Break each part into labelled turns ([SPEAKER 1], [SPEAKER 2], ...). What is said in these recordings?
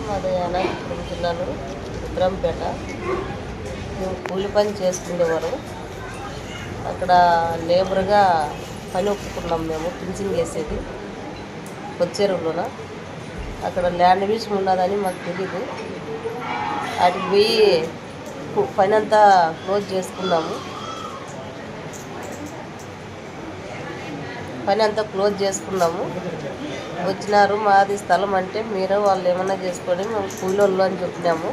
[SPEAKER 1] మాది అనంతపురం జిల్లాలో రుద్రంపేట. మేము కూలి పని చేసుకునేవారు. అక్కడ లేబర్గా పని ఒప్పుకున్నాం. మేము ఫినిషింగ్ చేసేది కొచ్చేరులోన. అక్కడ ల్యాండ్ విషయం ఉన్నదని మాకు తెలీదు. వాటికి పోయి పని అంతా క్లోజ్ చేసుకున్నాము. వచ్చినారు. మాది స్థలం అంటే మీరు వాళ్ళు ఏమన్నా చేసుకొని మేము కూలోళ్ళు అని చెప్పినాము.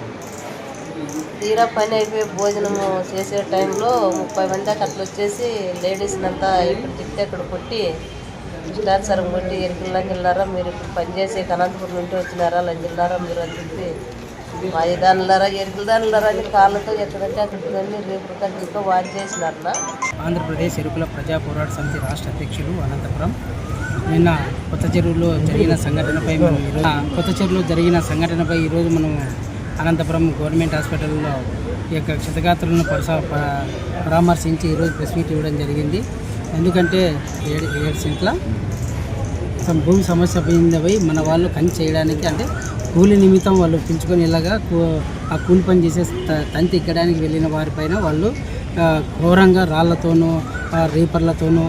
[SPEAKER 1] తీరా పని అయిపోయి భోజనము చేసే టైంలో 30 మంది దాకా అట్లా వచ్చేసి లేడీస్ని అంతా ఇక్కడ చెప్తే అక్కడ కొట్టి స్టార్సరం కొట్టి ఎరికిల్లారా మీరు ఇప్పుడు పని చేసే అనంతపురం నుండి వచ్చినారా లంజిల్లారా మీరు అని చెప్పి మా దానిలారా ఎరికిల దానిలారా అని కాళ్ళతో ఎక్కడంటే అక్కడికి వెళ్ళి రేపు కంటితో వాచ్ చేసినారన్న.
[SPEAKER 2] ఆంధ్రప్రదేశ్ ఎరుకుల ప్రజా పోరాట సమితి రాష్ట్ర అధ్యక్షులు అనంతపురం. నిన్న కొత్త చెరువులో జరిగిన సంఘటనపై ఈరోజు మనం అనంతపురం గవర్నమెంట్ హాస్పిటల్లో ఈ యొక్క క్షతగాత్రులను పరామర్శించి ఈరోజు ప్రెస్ మీట్ ఇవ్వడం జరిగింది. ఎందుకంటే 7 సెంట్ల భూమి సమస్య పోయింది. మన వాళ్ళు పని చేయడానికి అంటే కూలి నిమిత్తం వాళ్ళు పెంచుకొని ఇలాగా ఆ కూలి పని చేసే తంతి ఎక్కడానికి వెళ్ళిన వారిపైన వాళ్ళు ఘోరంగా రాళ్లతోనూ రీపర్లతోనూ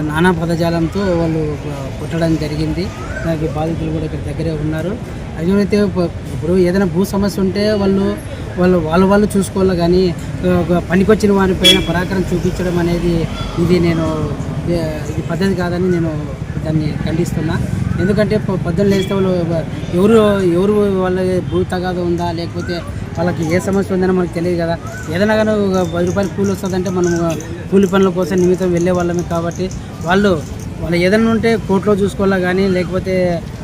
[SPEAKER 2] నానా పదజాలంతో వాళ్ళు కొట్టడం జరిగింది. దానికి బాధితులు కూడా ఇక్కడ దగ్గరే ఉన్నారు. అయితే ఇప్పుడు ఏదైనా భూ సమస్య ఉంటే వాళ్ళు చూసుకోవాలి, కానీ పనికొచ్చిన వారిపైన పరాక్రమం చూపించడం అనేది ఇది పద్ధతి కాదని నేను దాన్ని ఖండిస్తున్నా. ఎందుకంటే పొద్దున్న లేస్తే వాళ్ళు ఎవరు వాళ్ళ భూ తగాదా ఉందా లేకపోతే వాళ్ళకి ఏ సమస్య ఉందని మనకు తెలియదు కదా. ఏదైనా కానీ 10 రూపాయలు కూలి వస్తుందంటే మనం కూలి పనుల కోసం నిమిత్తం వెళ్ళే వాళ్ళమే. కాబట్టి వాళ్ళు ఏదైనా ఉంటే కోర్టులో చూసుకోవాలా, కానీ లేకపోతే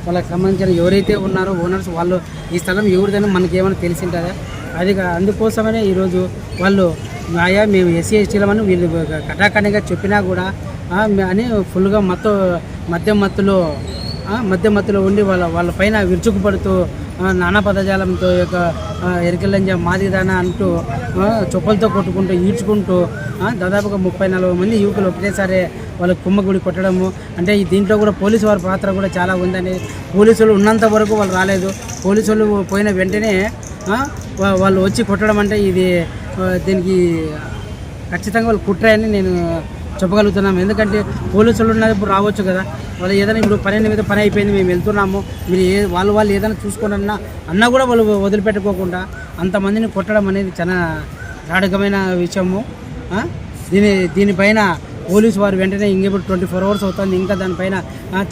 [SPEAKER 2] వాళ్ళకి సంబంధించిన ఎవరైతే ఉన్నారో ఓనర్స్ వాళ్ళు ఈ స్థలం ఎవరిదైనా మనకి ఏమైనా తెలిసింటుందా, అది అందుకోసమనే ఈరోజు వాళ్ళు మేము ఎస్సీ ఎస్టీలమని వీళ్ళు కటాకనిగా చెప్పినా కూడా అని ఫుల్గా మద్యం మత్తులో ఉండి వాళ్ళ పైన విరుచుకుపడుతూ నానా పదజాలంతో యొక్క ఎరికలంజ మాదిదానా అంటూ చొప్పలతో కొట్టుకుంటూ ఈడ్చుకుంటూ దాదాపుగా 30-40 మంది యువకులు ఒకటేసారి వాళ్ళకి కుమ్మగుడి కొట్టడము. అంటే దీంట్లో కూడా పోలీసు వారి పాత్ర కూడా చాలా ఉందని, పోలీసులు ఉన్నంత వరకు వాళ్ళు రాలేదు. పోలీసులు పోయిన వెంటనే వాళ్ళు వచ్చి కొట్టడం అంటే దీనికి ఖచ్చితంగా వాళ్ళు కుట్రాయని నేను చెప్పగలుగుతున్నాము. ఎందుకంటే పోలీసులు ఉన్నప్పుడు రావచ్చు కదా, వాళ్ళు ఏదైనా ఇప్పుడు పని అయిపోయింది మేము వెళ్తున్నాము మీరు వాళ్ళు ఏదైనా చూసుకోండి అన్నా కూడా వాళ్ళు వదిలిపెట్టుకోకుండా అంతమందిని కొట్టడం అనేది చాలా రాడకమైన విషయము. దీనిపైన పోలీసు వారు వెంటనే ఇంకెప్పుడు 24 hours అవుతుంది, ఇంకా దానిపైన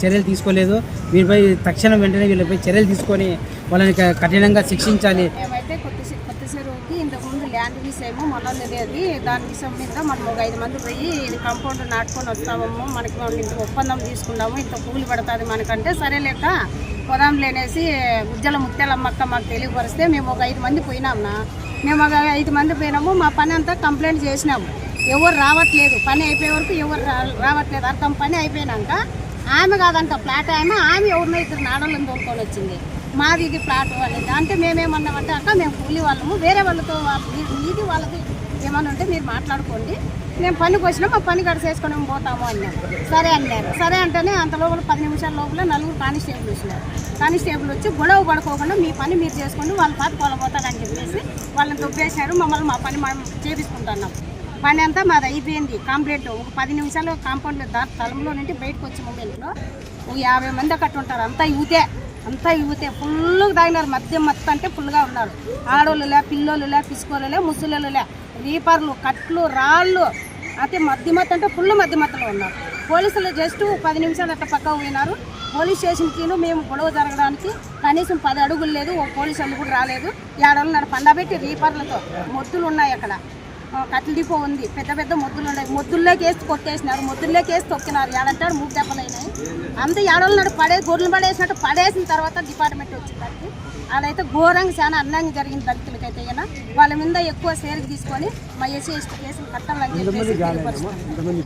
[SPEAKER 2] చర్యలు తీసుకోలేదు. వీరిపై తక్షణం వెంటనే వీళ్ళపై చర్యలు తీసుకొని వాళ్ళని కఠినంగా శిక్షించాలి.
[SPEAKER 3] చెరువుకి ఇంతకుముందు ల్యాండ్ విషయము మొన్న తెలియదు. దాని విషయం మీద మనం ఒక 5 మంది పోయి ఇది కాంపౌండ్ నాటుకొని వస్తాము, మనకి ఇంత ఒప్పందం తీసుకున్నాము, ఇంత కూలి పడుతుంది మనకంటే సరే లేక పొదాం లేనేసి ఉజ్జల ముత్యాలమ్మక్క మాకు తెలియపరిస్తే మేము ఒక 5 మంది పోయినామునా. మేము ఒక 5 మంది పోయినాము. మా పని అంతా కంప్లైంట్ చేసినాము. ఎవరు రావట్లేదు, పని అయిపోయే వరకు ఎవరు రావట్లేదు. అర్థం పని అయిపోయినాక ఆమె కాదంట ఫ్లాట్ ఆమె ఎవరినో 2 నాడలను తోలుకొని వచ్చింది. మాది ఇది ప్లాట్ అనేది అంటే మేమేమన్నామంటే అక్క మేము కూలి వాళ్ళము, వేరే వాళ్ళతో మీది వాళ్ళది ఏమన్నా ఉంటే మీరు మాట్లాడుకోండి, మేము పనికి వచ్చినా మా పని గడిచేసుకొని పోతాము అన్నారు. సరే అన్నారు. సరే అంటేనే అంత లోపల 10 నిమిషాల లోపల 4 కానిస్టేబుల్ వచ్చినారు. కానిస్టేబుల్ వచ్చి గొడవ పడుకోకుండా మీ పని మీరు చేసుకోండి, వాళ్ళ పాటు పోతారని చెప్పేసి వాళ్ళని తొప్పేశారు. మమ్మల్ని మా పని మనం చేపించుకుంటున్నాం. పని అంతా మాది అయిపోయింది కంప్లీట్. ఒక 10 నిమిషాలు కాంపౌండ్లో స్థలంలో నుండి బయటకు వచ్చే మూమెంట్లో ఒక 50 మంది అక్కడ ఉంటారు. అంతా యువతే ఫుల్గా తాగినారు. మద్యం అంటే ఫుల్గా ఉన్నారు. ఆడోళ్ళులే, పిల్లోళ్ళులే, పిసుకోళ్ళులే, ముసలోళ్ళులే, రీపర్లు, కట్లు, రాళ్ళు అంటే మద్యమత్తు అంటే ఫుల్ మద్యమత్తులో ఉన్నారు. పోలీసులు జస్ట్ 10 నిమిషాలు అట్లా పక్కకు పోయినారు. పోలీస్ స్టేషన్కి మేము గొడవ జరగడానికి కనీసం 10 అడుగులు లేదు. ఓ పోలీసు వాళ్ళు కూడా రాలేదు. ఏడోళ్ళు పండబెట్టి రీపర్లతో మొద్దులు ఉన్నాయి. అక్కడ కట్టెల డిపో ఉంది, పెద్ద మొద్దులు ఉన్నాయి. మొద్దుల్లోకి వేసి కొట్టేసినారు, మొద్దుల్లోకి వేసి తొక్కినారు. ఏడంటాడు 3 దెబ్బలు అయినాయి. అంత ఏడోళ్ళు నాడు గొర్రెలు పడేసినట్టు పడేసిన తర్వాత డిపార్ట్మెంట్ వచ్చిందంటే అదైతే ఘోరంగా చాలా అన్యాయంగా జరిగింది. దళితులకైతే అయినా వాళ్ళ మీద ఎక్కువ సేరికి తీసుకొని మా ఎస్సీ ఎస్టీ కేసులు కట్టాలని చెప్పేసి